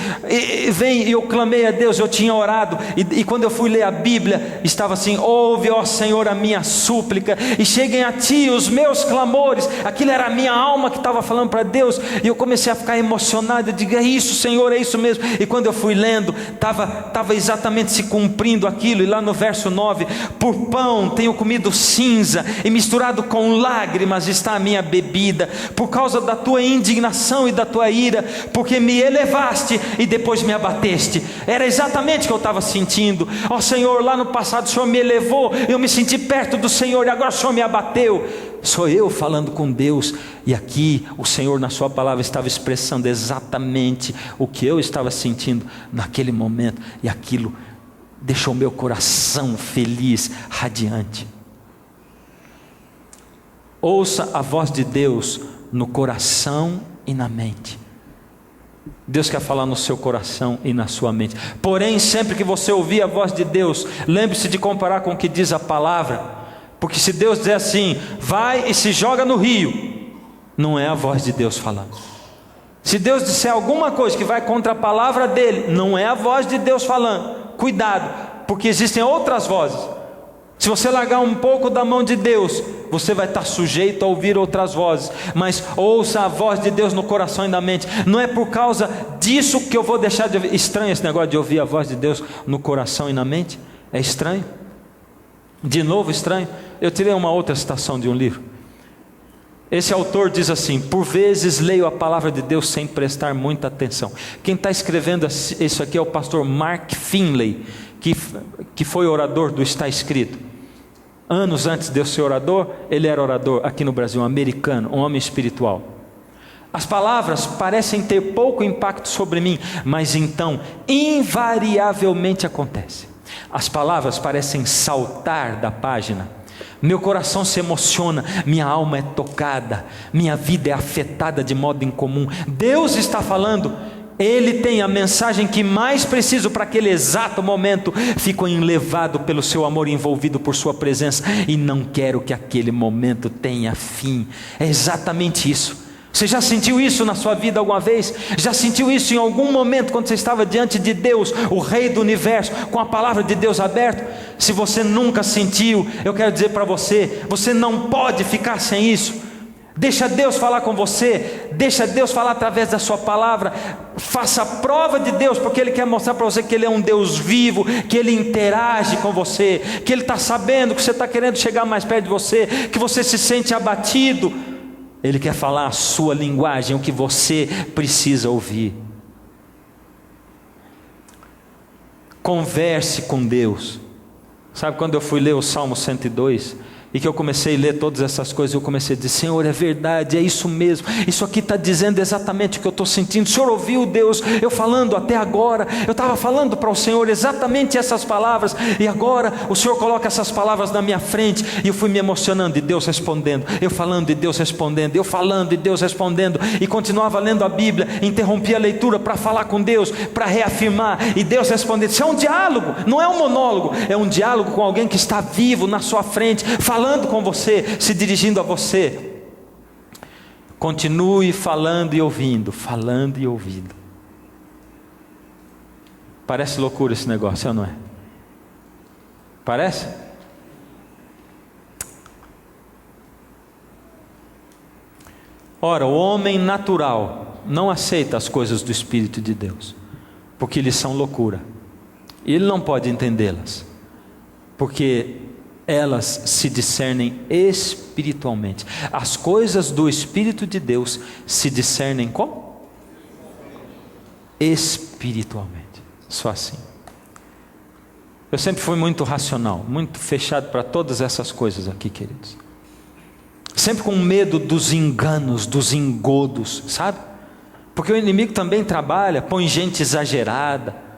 S3: eu clamei a Deus, eu tinha orado, e quando eu fui ler a Bíblia, estava assim: ouve, ó Senhor, a minha súplica, e cheguem a ti os meus clamores. Aquilo era a minha alma que estava falando para Deus, e eu comecei a ficar emocionado. Eu digo: é isso, Senhor, é isso mesmo. E quando eu fui lendo, estava exatamente se cumprindo aquilo. E lá no verso 9: por pão tenho comido cinza, e misturado com lágrimas está a minha bebida, por causa da tua indignação e da tua ira, porque me elevaste e depois me abateste. Era exatamente o que eu estava sentindo. Ó Senhor, lá no passado o Senhor me elevou, eu me senti perto do Senhor, e agora o Senhor me abateu. Sou eu falando com Deus, e aqui o Senhor na sua palavra estava expressando exatamente o que eu estava sentindo naquele momento, e aquilo deixou meu coração feliz, radiante. Ouça a voz de Deus no coração e na mente. Deus quer falar no seu coração e na sua mente. Porém, sempre que você ouvir a voz de Deus, lembre-se de comparar com o que diz a palavra. Porque se Deus dizer assim: vai e se joga no rio, não é a voz de Deus falando. Se Deus disser alguma coisa que vai contra a palavra dele, não é a voz de Deus falando. Cuidado, porque existem outras vozes. Se você largar um pouco da mão de Deus, você vai estar sujeito a ouvir outras vozes. Mas ouça a voz de Deus no coração e na mente. Não é por causa disso que eu vou deixar de ouvir. Estranho esse negócio de ouvir a voz de Deus no coração e na mente. É estranho. De novo estranho. Eu tirei uma outra citação de um livro. Esse autor diz assim: por vezes leio a palavra de Deus sem prestar muita atenção. Quem está escrevendo isso aqui é o pastor Mark Finley, que foi orador do Está Escrito. Anos antes de eu ser orador, ele era orador aqui no Brasil, um americano, um homem espiritual. As palavras parecem ter pouco impacto sobre mim, mas então invariavelmente acontece. As palavras parecem saltar da página. Meu coração se emociona, minha alma é tocada, minha vida é afetada de modo incomum. Deus está falando. Ele tem a mensagem que mais preciso para aquele exato momento. Fico enlevado pelo seu amor, envolvido por sua presença, e não quero que aquele momento tenha fim. É exatamente isso. Você já sentiu isso na sua vida alguma vez? Já sentiu isso em algum momento quando você estava diante de Deus, o Rei do Universo, com a palavra de Deus aberta? Se você nunca sentiu, eu quero dizer para você, você não pode ficar sem isso. Deixa Deus falar com você, deixa Deus falar através da sua palavra. Faça a prova de Deus, porque Ele quer mostrar para você que Ele é um Deus vivo, que Ele interage com você, que Ele está sabendo que você está querendo chegar mais perto de você, que você se sente abatido. Ele quer falar a sua linguagem, o que você precisa ouvir. Converse com Deus. Sabe quando eu fui ler o Salmo 102 e que eu comecei a ler todas essas coisas, eu comecei a dizer: Senhor, é verdade, é isso mesmo, isso aqui está dizendo exatamente o que eu estou sentindo. O Senhor ouviu, Deus, eu falando até agora, eu estava falando para o Senhor exatamente essas palavras, e agora o Senhor coloca essas palavras na minha frente, e eu fui me emocionando, e Deus respondendo, eu falando e Deus respondendo, eu falando e Deus respondendo, e continuava lendo a Bíblia, interrompia a leitura para falar com Deus, para reafirmar, e Deus respondendo. Isso é um diálogo, não é um monólogo, é um diálogo com alguém que está vivo na sua frente, falando com você, se dirigindo a você. Continue falando e ouvindo, falando e ouvindo. Parece loucura esse negócio, ou não é? Parece? Ora, o homem natural não aceita as coisas do Espírito de Deus, porque lhes são loucura. E ele não pode entendê-las, porque elas se discernem espiritualmente. As coisas do Espírito de Deus se discernem como? Espiritualmente. Só assim. Eu sempre fui muito racional, muito fechado para todas essas coisas aqui, queridos. Sempre com medo dos enganos, dos engodos, sabe? Porque o inimigo também trabalha, põe gente exagerada.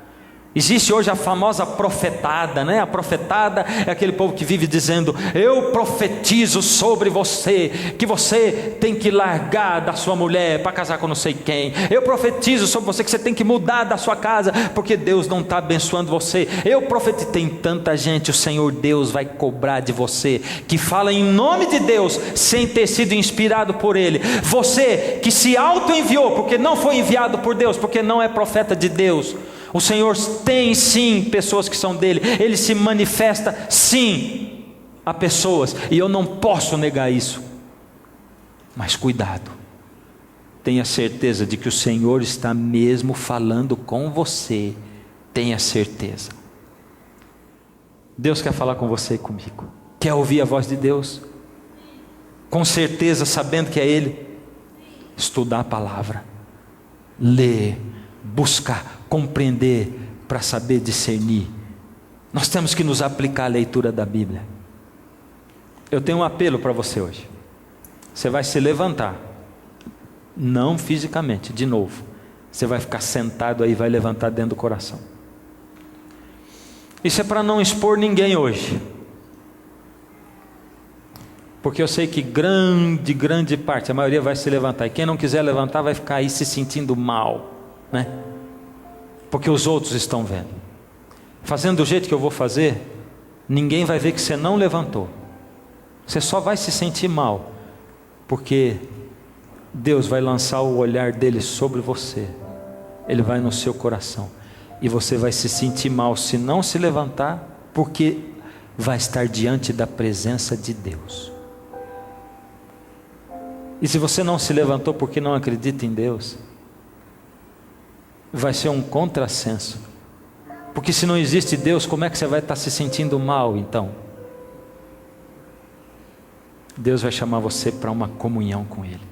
S3: Existe hoje a famosa profetada, né? A profetada é aquele povo que vive dizendo: eu profetizo sobre você, que você tem que largar da sua mulher para casar com não sei quem. Eu profetizo sobre você que você tem que mudar da sua casa, porque Deus não está abençoando você. Eu profetizo. Tem tanta gente, o Senhor Deus vai cobrar de você, que fala em nome de Deus, sem ter sido inspirado por Ele. Você que se auto-enviou, porque não foi enviado por Deus, porque não é profeta de Deus. O Senhor tem sim pessoas que são dele, Ele se manifesta sim a pessoas, e eu não posso negar isso. Mas cuidado, tenha certeza de que o Senhor está mesmo falando com você, tenha certeza. Deus quer falar com você e comigo, quer ouvir a voz de Deus, com certeza sabendo que é Ele. Estudar a palavra, ler, buscar, compreender, para saber discernir. Nós temos que nos aplicar à leitura da Bíblia. Eu tenho um apelo para você hoje. Você vai se levantar, não fisicamente, de novo. Você vai ficar sentado aí, vai levantar dentro do coração. Isso é para não expor ninguém hoje, porque eu sei que grande parte, a maioria vai se levantar, e quem não quiser levantar vai ficar aí se sentindo mal, né? Porque os outros estão vendo. Fazendo do jeito que eu vou fazer, ninguém vai ver que você não levantou. Você só vai se sentir mal, porque Deus vai lançar o olhar dele sobre você. Ele vai no seu coração, e você vai se sentir mal se não se levantar, porque vai estar diante da presença de Deus. E se você não se levantou porque não acredita em Deus, vai ser um contrassenso, porque se não existe Deus, como é que você vai estar se sentindo mal então? Deus vai chamar você para uma comunhão com Ele,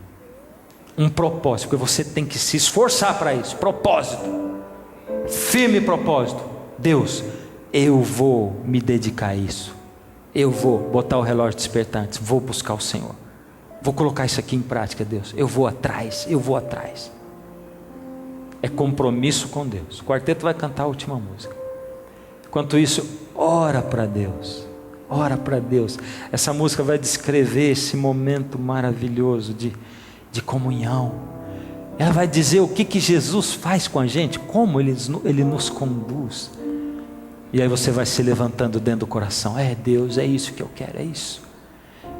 S3: um propósito, porque você tem que se esforçar para isso. Propósito, firme propósito. Deus, eu vou me dedicar a isso, eu vou botar o relógio despertante, vou buscar o Senhor, vou colocar isso aqui em prática. Deus, eu vou atrás. É compromisso com Deus. O quarteto vai cantar a última música. Enquanto isso, ora para Deus. Ora para Deus. Essa música vai descrever esse momento maravilhoso de comunhão. Ela vai dizer o que Jesus faz com a gente, como Ele nos conduz. E aí você vai se levantando dentro do coração. É Deus, é isso que eu quero, é isso.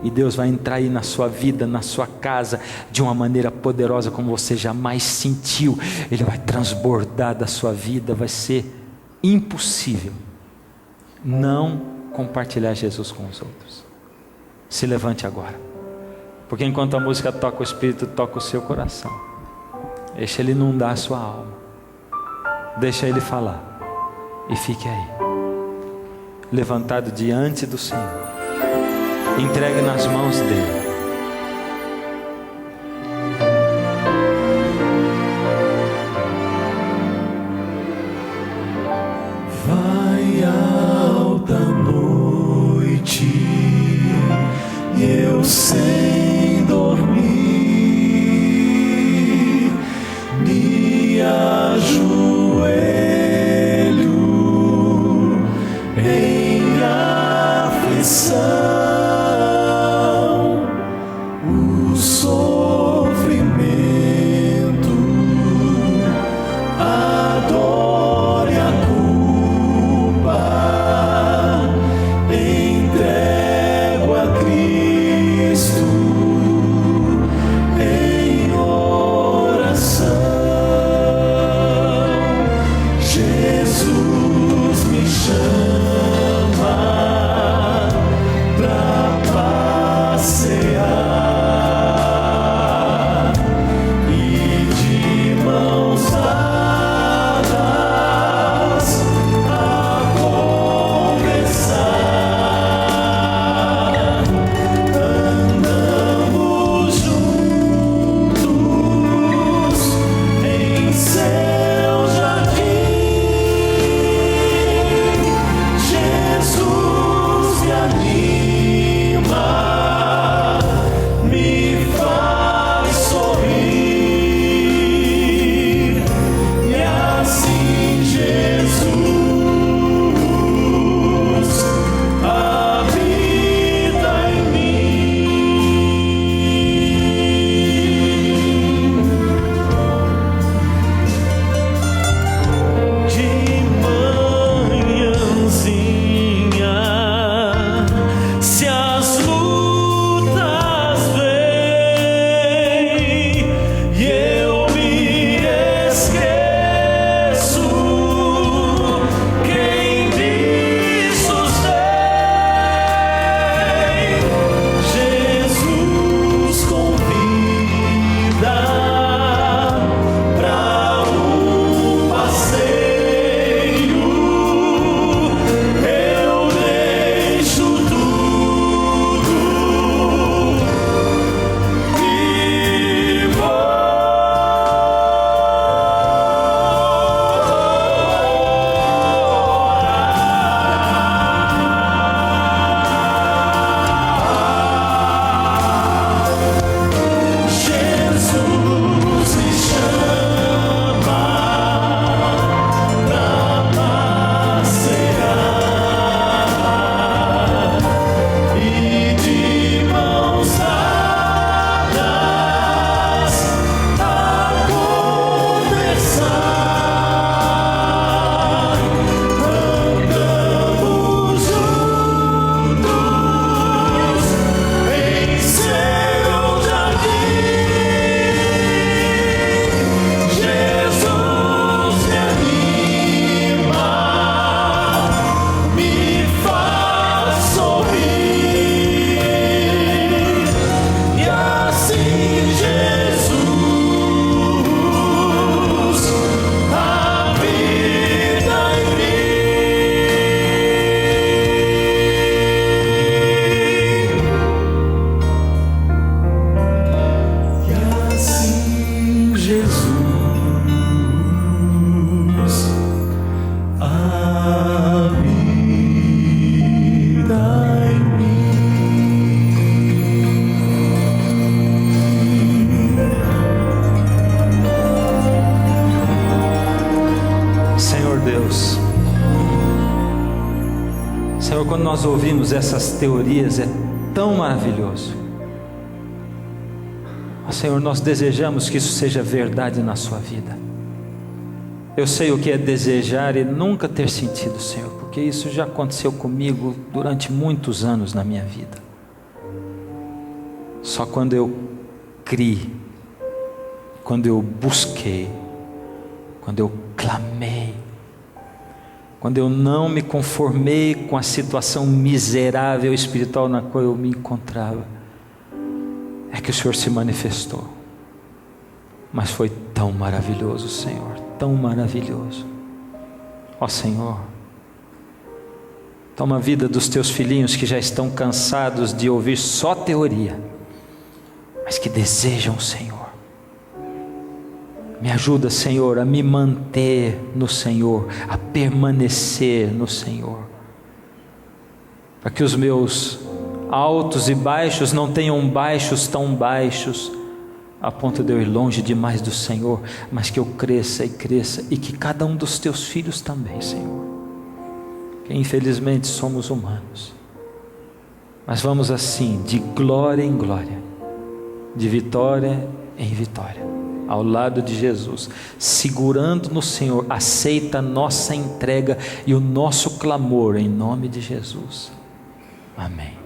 S3: E Deus vai entrar aí na sua vida, na sua casa, de uma maneira poderosa como você jamais sentiu. Ele vai transbordar da sua vida. Vai ser impossível não compartilhar Jesus com os outros. Se levante agora, porque enquanto a música toca, o Espírito toca o seu coração. Deixa Ele inundar a sua alma, deixa Ele falar, e fique aí, levantado diante do Senhor, entregue nas mãos dele.
S2: Vai alta noite, e eu sem dormir me ajoelho em aflição. Cristo.
S3: quando nós ouvimos essas teorias, é tão maravilhoso. Senhor, nós desejamos que isso seja verdade na sua vida. Eu sei o que é desejar e nunca ter sentido, Senhor, porque isso já aconteceu comigo durante muitos anos na minha vida. Só quando eu criei, quando eu busquei, quando eu clamei, quando eu não me conformei com a situação miserável espiritual na qual eu me encontrava, é que o Senhor se manifestou. Mas foi tão maravilhoso, Senhor, tão maravilhoso. Ó Senhor, toma a vida dos teus filhinhos que já estão cansados de ouvir só teoria, mas que desejam o Senhor. Me ajuda, Senhor, a me manter no Senhor, a permanecer no Senhor, para que os meus altos e baixos não tenham baixos tão baixos a ponto de eu ir longe demais do Senhor, mas que eu cresça e que cada um dos teus filhos também, Senhor, que infelizmente somos humanos, mas vamos assim, de glória em glória, de vitória em vitória, ao lado de Jesus, segurando no Senhor. Aceita a nossa entrega e o nosso clamor em nome de Jesus. Amém.